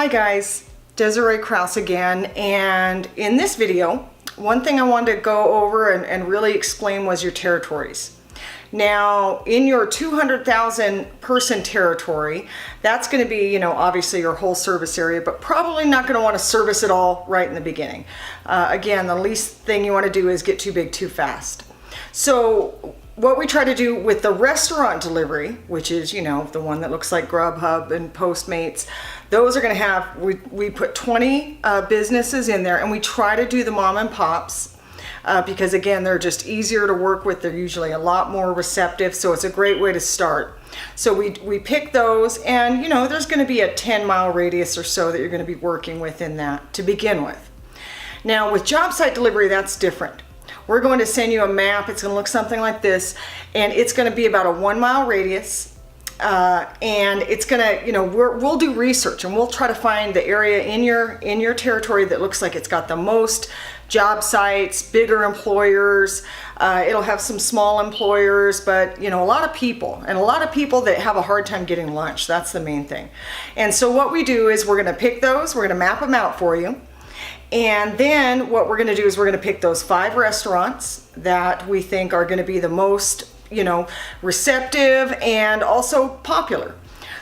Hi guys, Desiree Krause again, and in this video, one thing I wanted to go over and really explain was your territories. Now, in your 200,000 person territory, that's going to be, obviously your whole service area, but probably not going to want to service it all right in the beginning. Again, the least thing you want to do is get too big too fast. So what we try to do with the restaurant delivery, which is, the one that looks like Grubhub and Postmates, those are going to have, we put 20 businesses in there, and we try to do the mom and pops because again, they're just easier to work with. They're usually a lot more receptive, so it's a great way to start. So we pick those, and there's going to be a 10-mile radius or so that you're going to be working within that to begin with. Now with job site delivery, that's different. We're going to send you a map. It's going to look something like this, and it's going to be about a 1-mile radius. And it's going to, we'll do research, and we'll try to find the area in your territory that looks like it's got the most job sites, bigger employers. It'll have some small employers, but a lot of people, and a lot of people that have a hard time getting lunch. That's the main thing. And so what we do is we're going to pick those. We're going to map them out for you. And then what we're going to do is we're going to pick those 5 restaurants that we think are going to be the most, receptive and also popular.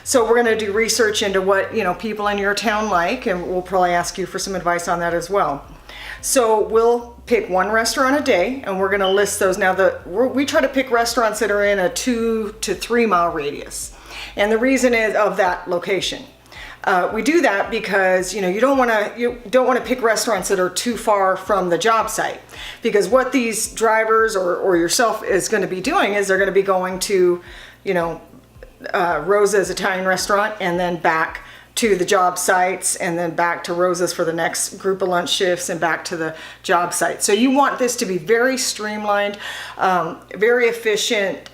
So we're going to do research into what, people in your town like, and we'll probably ask you for some advice on that as well. So we'll pick 1 restaurant a day, and we're going to list those. Now, we try to pick restaurants that are in a 2 to 3 mile radius. And the reason is of that location. We do that because you don't want to pick restaurants that are too far from the job site, because what these drivers or yourself is going to be doing is they're going to be going to Rosa's Italian restaurant, and then back to the job sites, and then back to Rosa's for the next group of lunch shifts, and back to the job site. So you want this to be very streamlined, very efficient.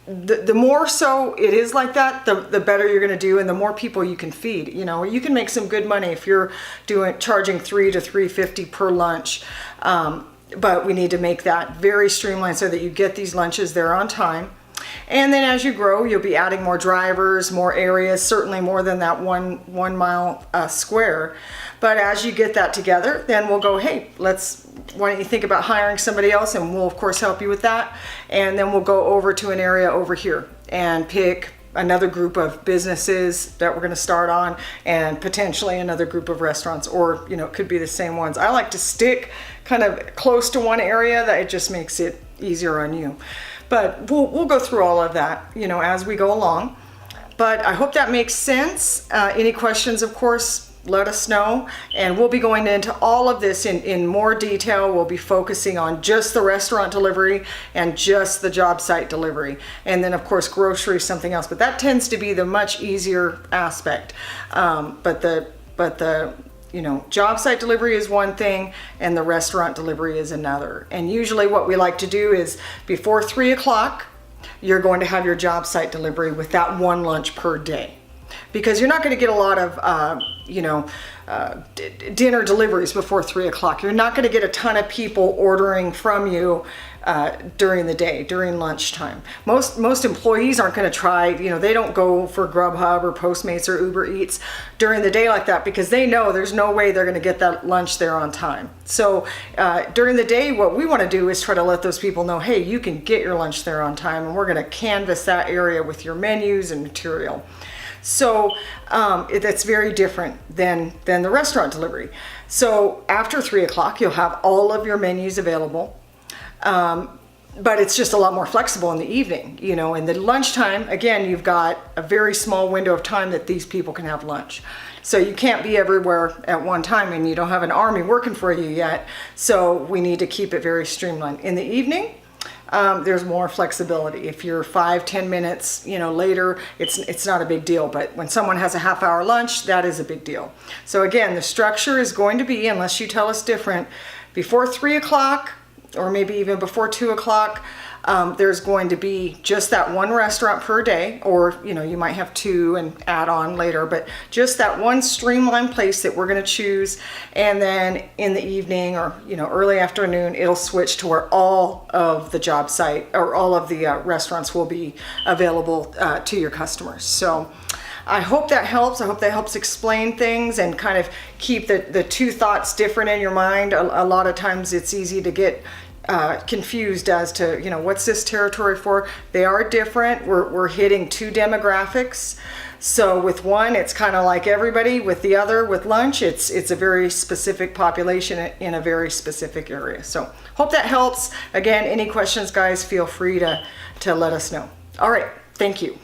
The more so it is like that, the better you're going to do, and the more people you can feed. You can make some good money if you're charging $3 to $3.50 per lunch. But we need to make that very streamlined so that you get these lunches there on time. And then as you grow, you'll be adding more drivers, more areas, certainly more than that one mile square. But as you get that together, then we'll go, hey, why don't you think about hiring somebody else? And we'll of course help you with that. And then we'll go over to an area over here and pick another group of businesses that we're going to start on, and potentially another group of restaurants, or it could be the same ones. I like to stick kind of close to one area, that it just makes it easier on you. But we'll go through all of that, as we go along. But I hope that makes sense. Any questions, of course, let us know. And we'll be going into all of this in more detail. We'll be focusing on just the restaurant delivery and just the job site delivery. And then, of course, grocery is something else. But that tends to be the much easier aspect. But the job site delivery is one thing, and the restaurant delivery is another. And usually what we like to do is before 3 o'clock, you're going to have your job site delivery with that 1 lunch per day. Because you're not going to get a lot of, dinner deliveries before 3 o'clock. You're not going to get a ton of people ordering from you during the day, during lunchtime. Most employees aren't going to try, they don't go for Grubhub or Postmates or Uber Eats during the day like that, because they know there's no way they're going to get that lunch there on time. So during the day, what we want to do is try to let those people know, hey, you can get your lunch there on time, and we're going to canvass that area with your menus and material. So that's very different than the restaurant delivery. So after 3 o'clock, you'll have all of your menus available. But it's just a lot more flexible in the evening, in the lunchtime. Again, you've got a very small window of time that these people can have lunch. So you can't be everywhere at one time, and you don't have an army working for you yet. So we need to keep it very streamlined. In the evening, there's more flexibility. If you're 5-10 minutes, later, it's not a big deal. But when someone has a half-hour lunch, that is a big deal. So again, the structure is going to be, unless you tell us different, before 3 o'clock, or maybe even before 2 o'clock, there's going to be just that 1 restaurant per day, or you might have 2 and add on later, but just that 1 streamlined place that we're going to choose. And then in the evening, or early afternoon, it'll switch to where all of the job site or all of the restaurants will be available to your customers. So I hope that helps. I hope that helps explain things and kind of keep the two thoughts different in your mind. A lot of times it's easy to get confused as to, what's this territory for? They are different. We're hitting two demographics. So with one, it's kind of like everybody. With the other, with lunch, it's a very specific population in a very specific area. So hope that helps. Again, any questions, guys, feel free to let us know. All right. Thank you.